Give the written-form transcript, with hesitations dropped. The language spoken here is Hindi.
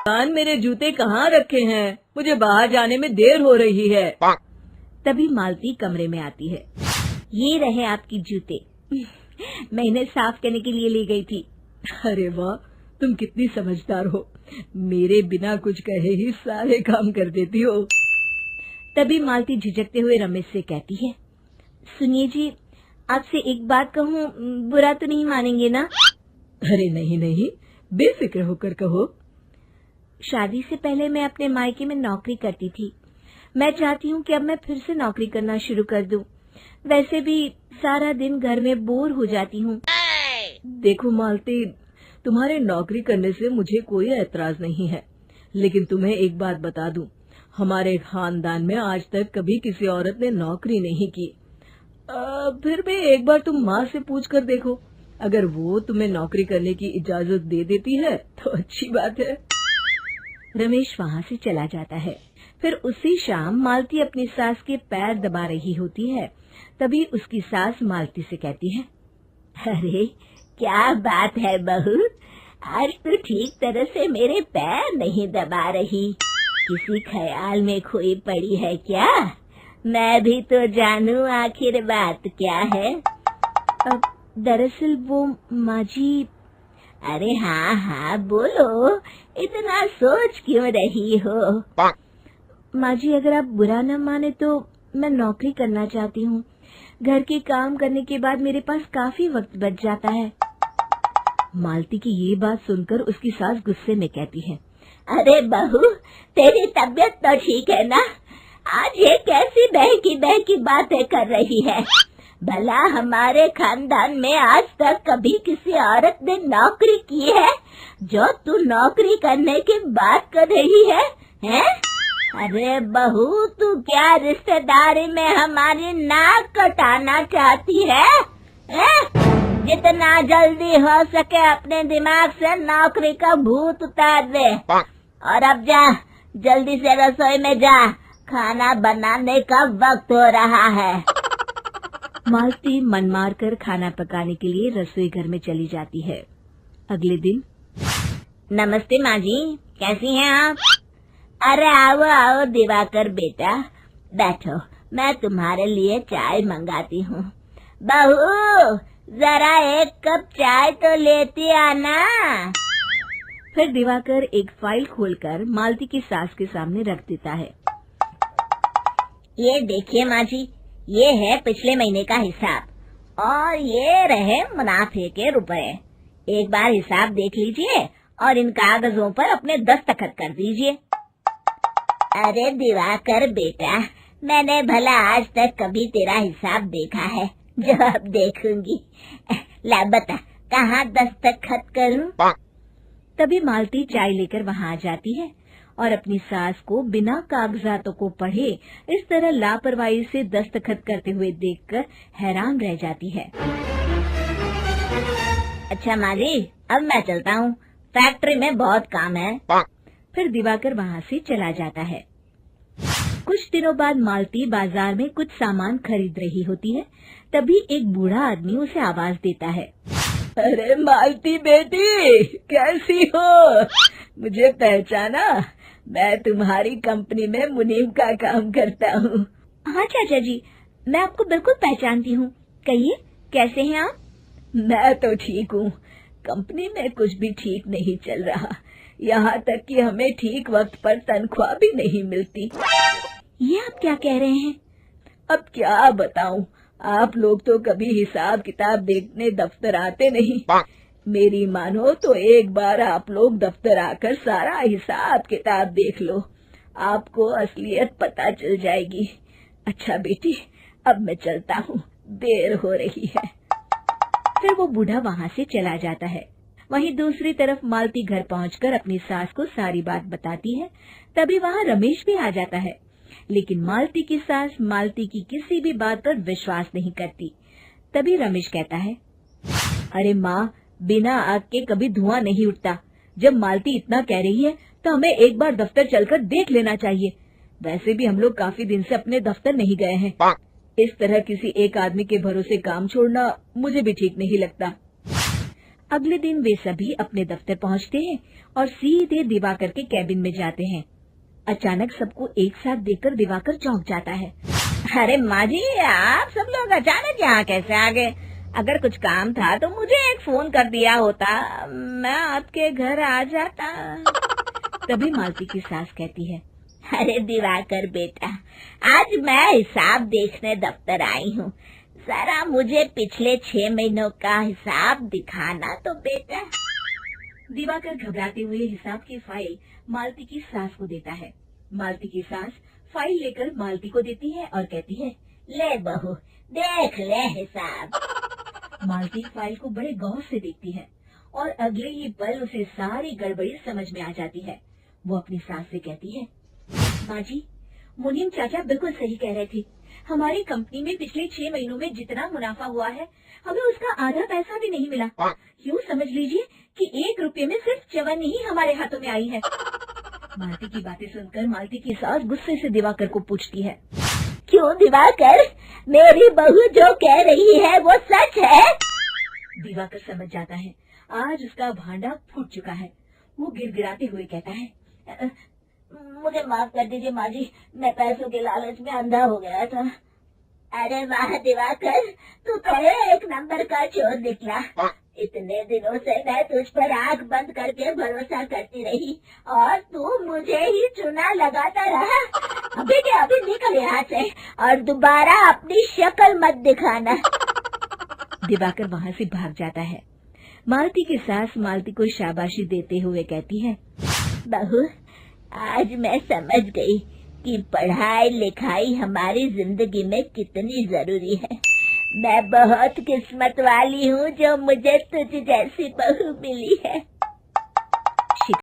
कान मेरे जूते कहाँ रखे हैं? मुझे बाहर जाने में देर हो रही है। तभी मालती कमरे में आती है। ये रहे आपकी जूते। मैं इन्हें साफ करने के लिए ले गई थी। अरे वाह, तुम कितनी समझदार हो। मेरे बिना कुछ कहे ही सारे काम कर देती हो। तभी मालती झिझकते हुए रमेश से कहती है, सुनिए जी, आपसे एक बात कहूँ, बुरा तो नहीं मानेंगे ना? अरे नहीं नहीं, बेफिक्र होकर कहो। शादी से पहले मैं अपने मायके में नौकरी करती थी। मैं चाहती हूँ कि अब मैं फिर से नौकरी करना शुरू कर दूं। वैसे भी सारा दिन घर में बोर हो जाती हूँ। देखो मालती, तुम्हारे नौकरी करने से मुझे कोई ऐतराज नहीं है, लेकिन तुम्हें एक बात बता दूं, हमारे खानदान में आज तक कभी किसी औरत ने नौकरी नहीं की। फिर भी एक बार तुम माँ से पूछ कर देखो, अगर वो तुम्हें नौकरी करने की इजाजत दे देती है तो अच्छी बात है। रमेश वहाँ से चला जाता है। फिर उसी शाम मालती अपनी सास के पैर दबा रही होती है। तभी उसकी सास मालती से कहती है, अरे क्या बात है बहू, आज तो ठीक तरह से मेरे पैर नहीं दबा रही। किसी ख्याल में खोई पड़ी है क्या? मैं भी तो जानूं आखिर बात क्या है। दरअसल वो माँ जी। अरे हाँ हाँ बोलो, इतना सोच क्यों रही हो? माँ जी, अगर आप बुरा न माने तो मैं नौकरी करना चाहती हूँ। घर के काम करने के बाद मेरे पास काफी वक्त बच जाता है। मालती की ये बात सुनकर उसकी सास गुस्से में कहती है, अरे बहू, तेरी तबीयत तो ठीक है ना? आज ये कैसी बहकी बातें कर रही है? भला हमारे खानदान में आज तक कभी किसी औरत ने नौकरी की है जो तू नौकरी करने की बात कर रही है, हैं? अरे बहू, तू क्या रिश्तेदारी में हमारी नाक कटाना चाहती है? जितना जल्दी हो सके अपने दिमाग से नौकरी का भूत उतार दे, और अब जा, जल्दी से रसोई में जा, खाना बनाने का वक्त हो रहा है। मालती मन मार कर खाना पकाने के लिए रसोई घर में चली जाती है। अगले दिन, नमस्ते माँ जी, कैसी हैं आप? अरे आओ आओ दिवाकर बेटा, बैठो, मैं तुम्हारे लिए चाय मंगाती हूँ। बहू, जरा एक कप चाय तो लेती आना। फिर दिवाकर एक फाइल खोलकर मालती की सास के सामने रख देता है। ये देखिए माँ जी, ये है पिछले महीने का हिसाब और ये रहे मुनाफे के रुपए। एक बार हिसाब देख लीजिए और इन कागजों पर अपने दस्तखत कर दीजिए। अरे दिवाकर बेटा, मैंने भला आज तक कभी तेरा हिसाब देखा है जो अब देखूंगी? ला बता, कहाँ दस्तखत करूं? तभी मालती चाय लेकर वहाँ आ जाती है और अपनी सास को बिना कागजातों को पढ़े इस तरह लापरवाही से दस्तखत करते हुए देखकर हैरान रह जाती है। अच्छा माँ जी, अब मैं चलता हूँ, फैक्ट्री में बहुत काम है। फिर दिवाकर वहाँ से चला जाता है। कुछ दिनों बाद मालती बाजार में कुछ सामान खरीद रही होती है। तभी एक बूढ़ा आदमी उसे आवाज देता है, अरे मालती बेटी, कैसी हो? मुझे पहचाना? मैं तुम्हारी कंपनी में मुनीम का काम करता हूँ। हाँ चाचा जी, मैं आपको बिल्कुल पहचानती हूँ। कहिए, कैसे हैं आप? मैं तो ठीक हूँ। कंपनी में कुछ भी ठीक नहीं चल रहा, यहाँ तक कि हमें ठीक वक्त पर तनख्वाह भी नहीं मिलती। ये आप क्या कह रहे हैं? अब क्या बताऊँ, आप लोग तो कभी हिसाब किताब देखने दफ्तर आते नहीं। मेरी मानो तो एक बार आप लोग दफ्तर आकर सारा हिसाब किताब देख लो, आपको असलियत पता चल जाएगी। अच्छा बेटी, अब मैं चलता हूँ, देर हो रही है। फिर वो बूढ़ा वहाँ से चला जाता है। वहीं दूसरी तरफ मालती घर पहुंचकर अपनी सास को सारी बात बताती है। तभी वहाँ रमेश भी आ जाता है, लेकिन मालती की सास मालती की किसी भी बात पर विश्वास नहीं करती। तभी रमेश कहता है, अरे माँ, बिना आग के कभी धुआं नहीं उठता। जब मालती इतना कह रही है तो हमें एक बार दफ्तर चलकर देख लेना चाहिए। वैसे भी हम लोग काफी दिन से अपने दफ्तर नहीं गए हैं। इस तरह किसी एक आदमी के भरोसे काम छोड़ना मुझे भी ठीक नहीं लगता। अगले दिन वे सभी अपने दफ्तर पहुंचते हैं और सीधे दिवाकर के कैबिन में जाते हैं। अचानक सबको एक साथ देखकर दिवाकर चौंक जाता है। अरे माँ जी, आप सब लोग अचानक यहाँ कैसे आ गए? अगर कुछ काम था तो मुझे एक फोन कर दिया होता, मैं आपके घर आ जाता। तभी मालती की सास कहती है, अरे दिवाकर बेटा, आज मैं हिसाब देखने दफ्तर आई हूँ, जरा मुझे पिछले 6 महीनों का हिसाब दिखाना तो बेटा। दिवाकर घबराते हुए हिसाब की फाइल मालती की सास को देता है। मालती की सास फाइल लेकर मालती को देती है और कहती है, ले बहू, देख ले हिसाब। मालती फाइल को बड़े गौर से देखती है और अगले ही पल उसे सारी गड़बड़ी समझ में आ जाती है। वो अपनी सास से कहती है, माँ जी, मुनीम चाचा बिल्कुल सही कह रहे थे। हमारी कंपनी में पिछले 6 महीनों में जितना मुनाफा हुआ है, हमें उसका आधा पैसा भी नहीं मिला। यूँ समझ लीजिए कि 1 रुपये में सिर्फ चवन्नी ही हमारे हाथों में आई है। मालती की बातें सुनकर मालती की सास गुस्से से दिवाकर को पूछती है, क्यों दिवाकर, मेरी बहू जो कह रही है वो सच है? दिवाकर समझ जाता है आज उसका भांडा फूट चुका है। वो गिड़गिड़ाते हुए कहता है, मुझे माफ कर दीजिए माँ जी, मैं पैसों के लालच में अंधा हो गया था। अरे वाह दिवाकर, तू तो एक नंबर का चोर निकला। इतने दिनों से मैं तुझ पर आंख बंद करके भरोसा करती रही और तू मुझे ही चुना लगाता रहा। अभी के अभी निकल यहाँ से और दोबारा अपनी शक्ल मत दिखाना। दिवाकर वहाँ से भाग जाता है। मालती की सास मालती को शाबाशी देते हुए कहती है, बहू, आज मैं समझ गई कि पढ़ाई लिखाई हमारी जिंदगी में कितनी जरूरी है। मैं बहुत किस्मत वाली हूँ जो मुझे तुझ जैसी बहू मिली है।